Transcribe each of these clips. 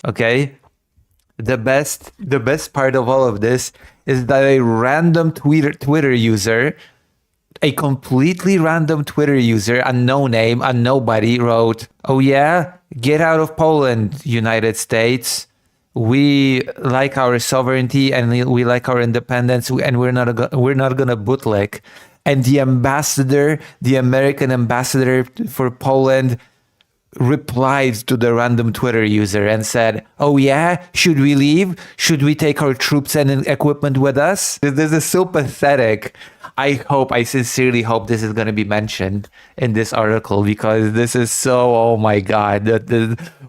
Okay? The best part of all of this is that a random Twitter user, a completely random Twitter user, a no name, a nobody, wrote, "Oh yeah, get out of Poland, United States. We like our sovereignty and we like our independence, and we're not gonna bootleg." And the ambassador, the American ambassador for Poland, replied to the random Twitter user and said, "Oh yeah, should we leave? Should we take our troops and equipment with us?" This is so pathetic. I sincerely hope this is going to be mentioned in this article, because this is so, oh my God,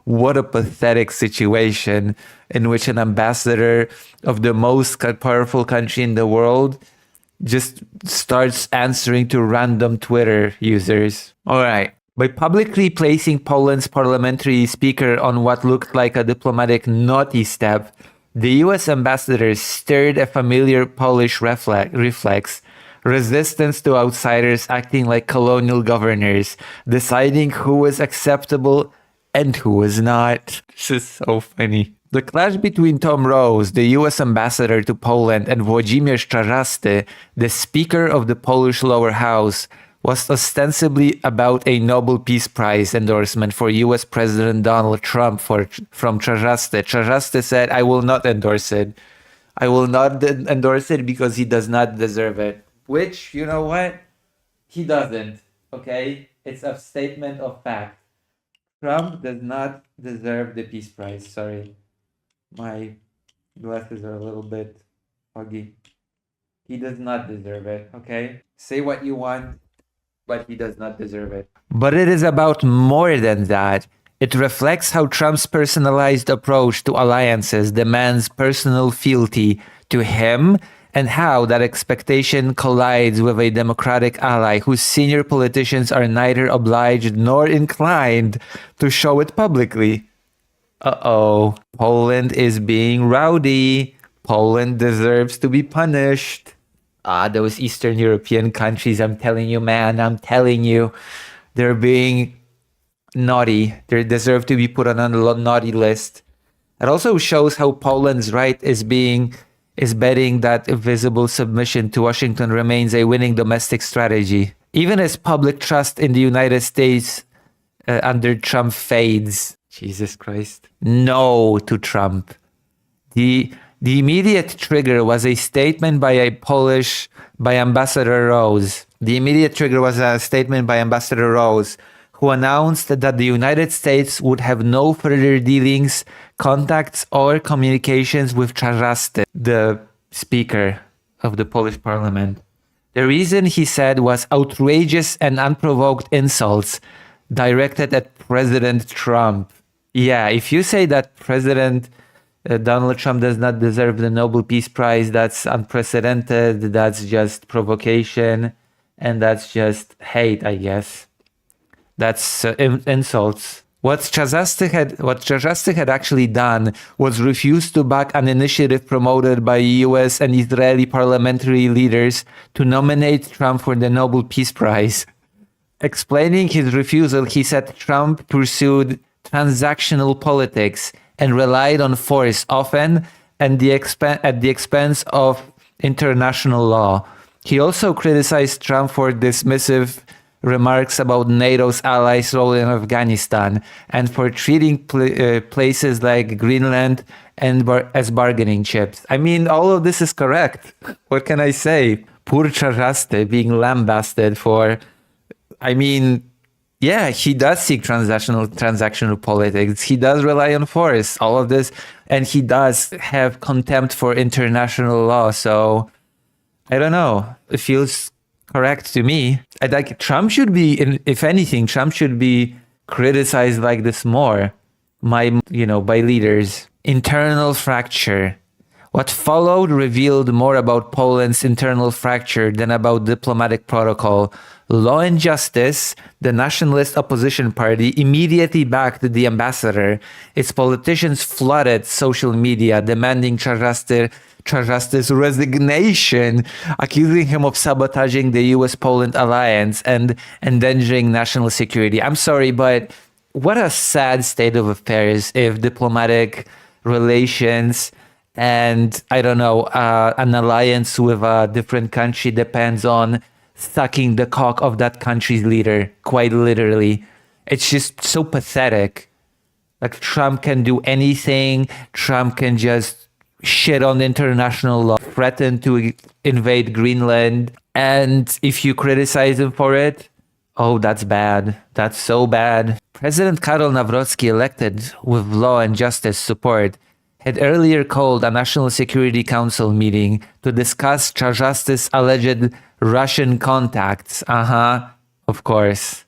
what a pathetic situation in which an ambassador of the most powerful country in the world just starts answering to random Twitter users. All right. By publicly placing Poland's parliamentary speaker on what looked like a diplomatic naughty step, the US ambassador stirred a familiar Polish reflex: resistance to outsiders acting like colonial governors, deciding who was acceptable and who was not. This is so funny. The clash between Tom Rose, the US ambassador to Poland, and Włodzimierz Czarzasty, the speaker of the Polish lower house, was ostensibly about a Nobel Peace Prize endorsement for US President Donald Trump from Czarzasty. Czarzasty said, "I will not endorse it. I will not endorse it because he does not deserve it." Which, you know what? He doesn't, okay? It's a statement of fact. Trump does not deserve the Peace Prize. Sorry. My glasses are a little bit foggy. He does not deserve it, okay? Say what you want, but he does not deserve it. But it is about more than that. It reflects how Trump's personalized approach to alliances demands personal fealty to him, and how that expectation collides with a democratic ally whose senior politicians are neither obliged nor inclined to show it publicly. Uh-oh, Poland is being rowdy. Poland deserves to be punished. Those Eastern European countries, I'm telling you, man, I'm telling you, they're being naughty. They deserve to be put on a naughty list. It also shows how Poland's right is betting that visible submission to Washington remains a winning domestic strategy. Even as public trust in the United States under Trump fades. Jesus Christ. No to Trump. The immediate trigger was a statement by Ambassador Rose. The immediate trigger was a statement by Ambassador Rose, who announced that the United States would have no further dealings, contacts, or communications with Czarzasty, the Speaker of the Polish Parliament. The reason, he said, was outrageous and unprovoked insults directed at President Trump. Yeah, if you say that President Donald Trump does not deserve the Nobel Peace Prize, that's unprecedented, that's just provocation, and that's just hate, I guess. That's insults. What Czarzasty had actually done was refuse to back an initiative promoted by US and Israeli parliamentary leaders to nominate Trump for the Nobel Peace Prize. Explaining his refusal, he said Trump pursued transactional politics and relied on force, often at the expense of international law. He also criticized Trump for dismissive remarks about NATO's allies' role in Afghanistan and for treating places like Greenland as bargaining chips. I mean, all of this is correct. What can I say? Poor Czarzasty being lambasted for... I mean, yeah, he does seek transactional politics. He does rely on force, all of this. And he does have contempt for international law. So, I don't know. It feels correct to me. Trump should be, if anything, Trump should be criticized like this more by leaders. Internal fracture. What followed revealed more about Poland's internal fracture than about diplomatic protocol. Law and Justice, the nationalist opposition party, immediately backed the ambassador. Its politicians flooded social media, demanding Czarzasty's resignation, accusing him of sabotaging the US-Poland alliance and endangering national security. I'm sorry, but what a sad state of affairs if diplomatic relations and, I don't know, an alliance with a different country depends on sucking the cock of that country's leader, quite literally. It's just so pathetic. Like, Trump can do anything. Trump can just shit on international law, threaten to invade Greenland. And if you criticize him for it, oh, that's bad. That's so bad. President Karol Nawrocki, elected with Law and Justice support, had earlier called a National Security Council meeting to discuss Czarzastys' alleged Russian contacts. Of course.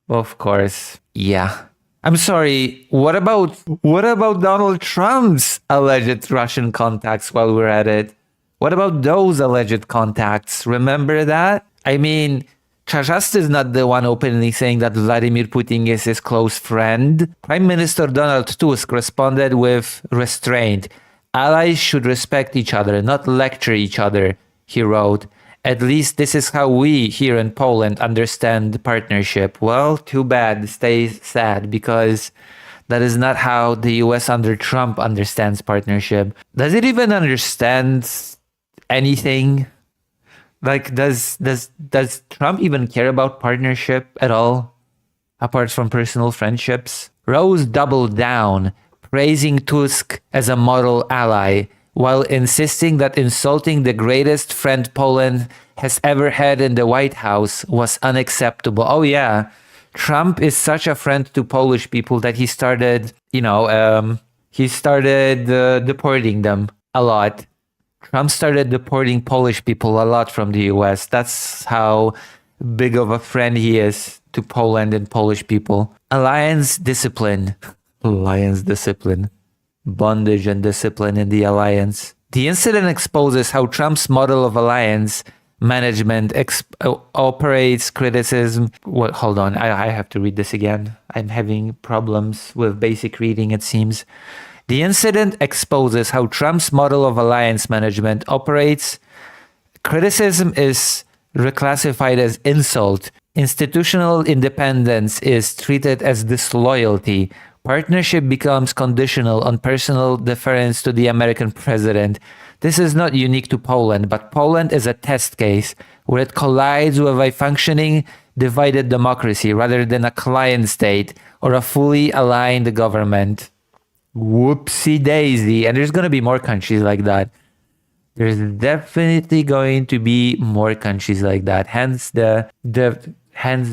Of course. Yeah. I'm sorry, what about Donald Trump's alleged Russian contacts while we're at it? What about those alleged contacts? Remember that? I mean, Czarzasty is not the one openly saying that Vladimir Putin is his close friend. Prime Minister Donald Tusk responded with restraint. Allies should respect each other, not lecture each other, he wrote. At least this is how we here in Poland understand partnership. Well, too bad. Stay sad, because that is not how the US under Trump understands partnership. Does it even understand anything? Like, does Trump even care about partnership at all, apart from personal friendships? Rose doubled down, praising Tusk as a model ally, while insisting that insulting the greatest friend Poland has ever had in the White House was unacceptable. Oh yeah, Trump is such a friend to Polish people that he started, deporting them a lot. Trump started deporting Polish people a lot from the US. That's how big of a friend he is to Poland and Polish people. Alliance discipline. Alliance discipline. Bondage and discipline in the alliance. The incident exposes how Trump's model of alliance management operates criticism. Well, hold on, I have to read this again. I'm having problems with basic reading, it seems. The incident exposes how Trump's model of alliance management operates. Criticism is reclassified as insult. Institutional independence is treated as disloyalty. Partnership becomes conditional on personal deference to the American president. This is not unique to Poland, but Poland is a test case where it collides with a functioning divided democracy rather than a client state or a fully aligned government. Whoopsie daisy. And there's going to be more countries like that. There's definitely going to be more countries like that. Hence the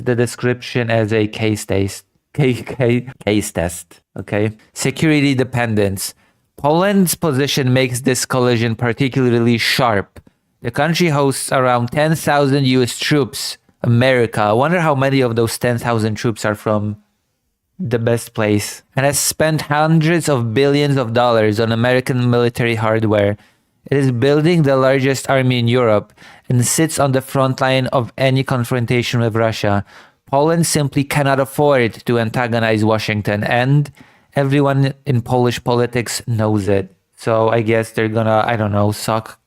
description as a case test. Case test. Okay. Security dependence. Poland's position makes this collision particularly sharp. The country hosts around 10,000 US troops. America. I wonder how many of those 10,000 troops are from the best place. And has spent hundreds of billions of dollars on American military hardware. It is building the largest army in Europe and sits on the front line of any confrontation with Russia. Poland simply cannot afford to antagonize Washington, and everyone in Polish politics knows it. So I guess they're gonna, I don't know, suck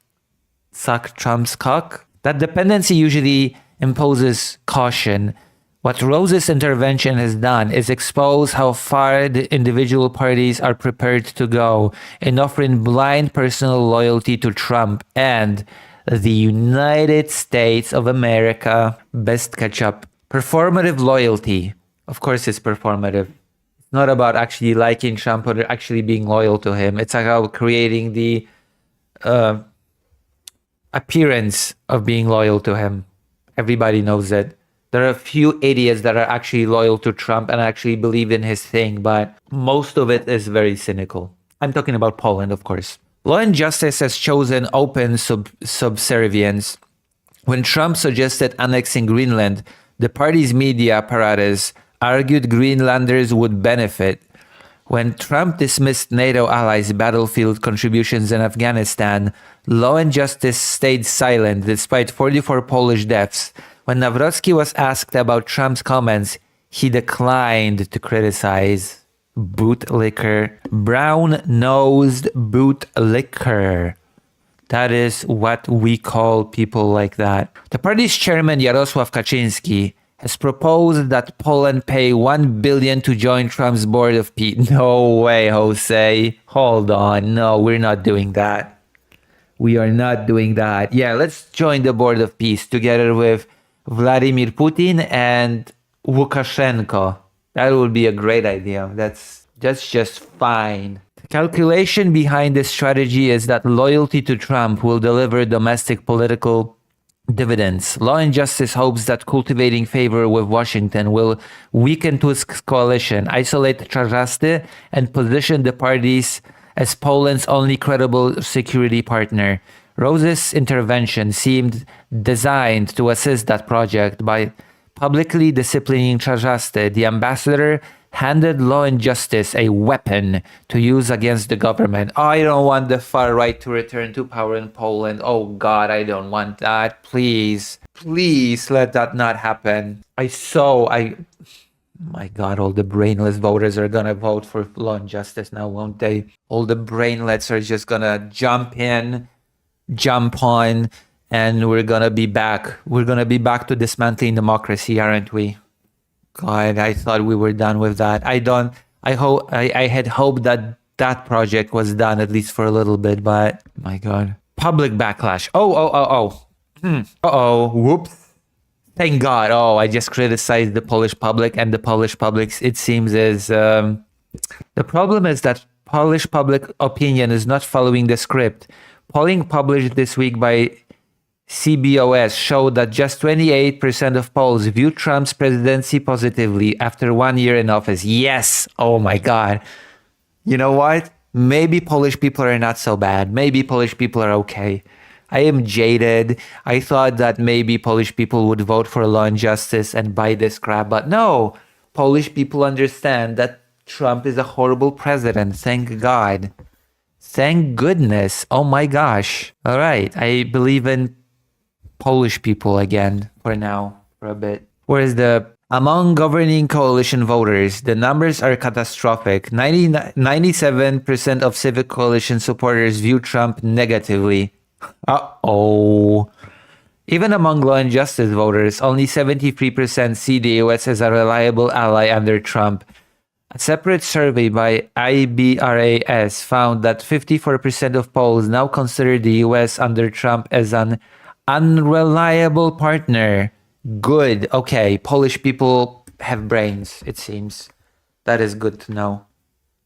Trump's cock. That dependency usually imposes caution. What Rose's intervention has done is expose how far the individual parties are prepared to go in offering blind personal loyalty to Trump and the United States of America. Best ketchup. Performative loyalty. Of course it's performative. It's not about actually liking Trump or actually being loyal to him. It's about creating the appearance of being loyal to him. Everybody knows it. There are a few idiots that are actually loyal to Trump and actually believe in his thing, but most of it is very cynical. I'm talking about Poland, of course. Law and Justice has chosen open subservience. When Trump suggested annexing Greenland, the party's media apparatus argued Greenlanders would benefit. When Trump dismissed NATO allies' battlefield contributions in Afghanistan, Law and Justice stayed silent despite 44 Polish deaths. When Nawrocki was asked about Trump's comments, he declined to criticize. Bootlicker. Brown-nosed bootlicker. That is what we call people like that. The party's chairman, Jarosław Kaczyński, has proposed that Poland pay $1 billion to join Trump's board of peace. No way, Jose. Hold on. No, we're not doing that. We are not doing that. Yeah, let's join the board of peace together with Vladimir Putin and Lukashenko. That would be a great idea. That's just fine. The calculation behind this strategy is that loyalty to Trump will deliver domestic political dividends. Law and Justice hopes that cultivating favor with Washington will weaken Tusk's coalition, isolate Czarzasty, and position the parties as Poland's only credible security partner. Rose's intervention seemed designed to assist that project by publicly disciplining Czarzasty. The ambassador handed Law and Justice a weapon to use against the government. I don't want the far right to return to power in Poland. Oh God, I don't want that. Please let that not happen. My God, all the brainless voters are gonna vote for Law and Justice now, won't they? All the brainlets are just gonna jump on, and we're gonna be back. We're gonna be back to dismantling democracy, aren't we? God, I thought we were done with that. I had hoped that that project was done at least for a little bit, but my God. Public backlash. Whoops. Thank God. I just criticized the Polish public, and the Polish public, it seems, is... the problem is that Polish public opinion is not following the script. Polling published this week by CBOS showed that just 28% of Poles view Trump's presidency positively after 1 year in office. Yes! Oh my God. You know what? Maybe Polish people are not so bad. Maybe Polish people are okay. I am jaded. I thought that maybe Polish people would vote for Law and Justice and buy this crap, but no. Polish people understand that Trump is a horrible president. Thank God. Thank goodness. Oh my gosh. All right. I believe in Polish people again for now, for a bit. Whereas among governing coalition voters, the numbers are catastrophic. 97% of Civic Coalition supporters view Trump negatively. Even among Law and Justice voters, only 73% see the US as a reliable ally under Trump. A separate survey by IBRAS found that 54% of Poles now consider the US under Trump as an unreliable partner. Good. Okay, Polish people have brains, it seems. That is good to know.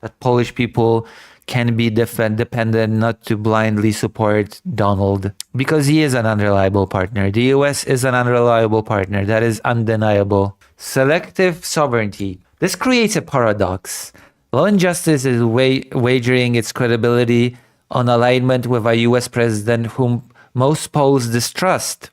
That Polish people can be dependent not to blindly support Donald. Because he is an unreliable partner. The US is an unreliable partner. That is undeniable. Selective sovereignty. This creates a paradox. Law and Justice is wagering its credibility on alignment with a US president whom most Poles distrust.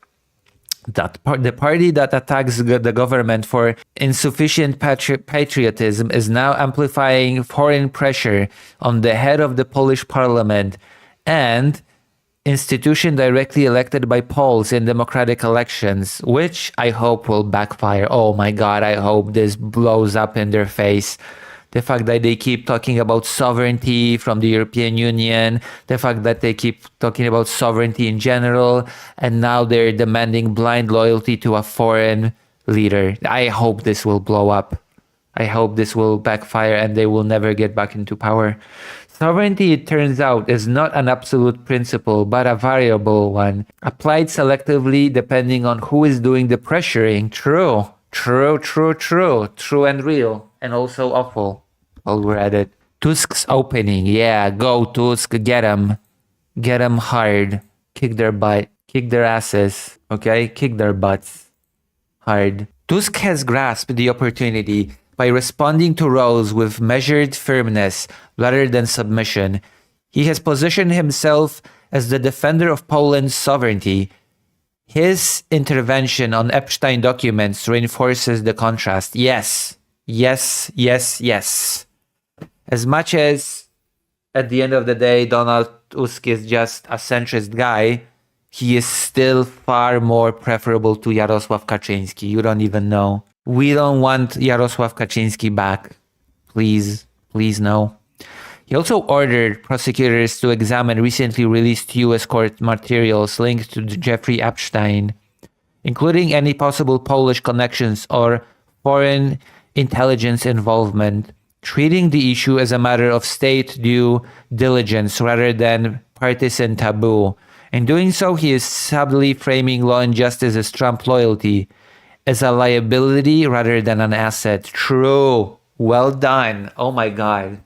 The party that attacks the government for insufficient patriotism is now amplifying foreign pressure on the head of the Polish parliament and institution directly elected by Poles in democratic elections, which I hope will backfire. Oh my God, I hope this blows up in their face. The fact that they keep talking about sovereignty from the European Union, the fact that they keep talking about sovereignty in general, and now they're demanding blind loyalty to a foreign leader. I hope this will blow up. I hope this will backfire and they will never get back into power. Sovereignty, it turns out, is not an absolute principle, but a variable one, applied selectively depending on who is doing the pressuring. True and real, and also awful. While we're at it. Tusk's opening. Yeah, go Tusk, get him. Get him hard. Kick their butt. Kick their asses. Okay? Kick their butts. Hard. Tusk has grasped the opportunity by responding to Rose with measured firmness rather than submission. He has positioned himself as the defender of Poland's sovereignty. His intervention on Epstein documents reinforces the contrast. Yes. As much as at the end of the day, Donald Tusk is just a centrist guy, he is still far more preferable to Jarosław Kaczyński. You don't even know. We don't want Jarosław Kaczyński back. Please no. He also ordered prosecutors to examine recently released U.S. court materials linked to Jeffrey Epstein. including any possible Polish connections or foreign intelligence involvement, treating the issue as a matter of state due diligence rather than partisan taboo. In doing so, he is subtly framing Law and Justice as Trump loyalty, as a liability rather than an asset. True. Well done. Oh my God.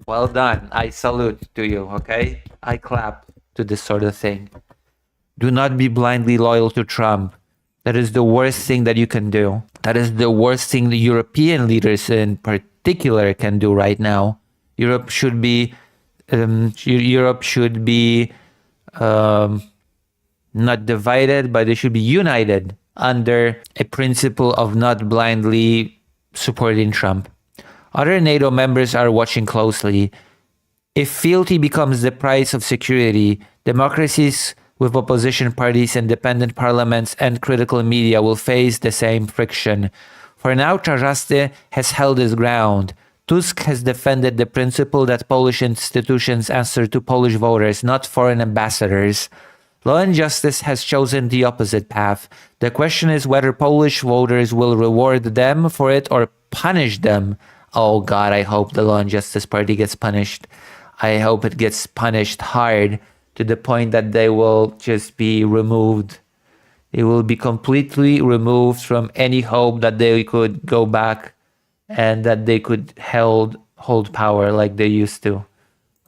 Well done. I salute to you, okay? I clap to this sort of thing. Do not be blindly loyal to Trump. That is the worst thing that you can do. That is the worst thing the European leaders in particular can do right now. Europe should be not divided, but they should be united under a principle of not blindly supporting Trump. Other NATO members are watching closely. If fealty becomes the price of security, democracies with opposition parties, independent parliaments, and critical media will face the same friction. For now, Czarnecki has held his ground. Tusk has defended the principle that Polish institutions answer to Polish voters, not foreign ambassadors. Law and Justice has chosen the opposite path. The question is whether Polish voters will reward them for it or punish them. Oh God, I hope the Law and Justice Party gets punished. I hope it gets punished hard to the point that they will just be removed. They will be completely removed from any hope that they could go back and that they could hold power like they used to.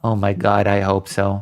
Oh my God, I hope so.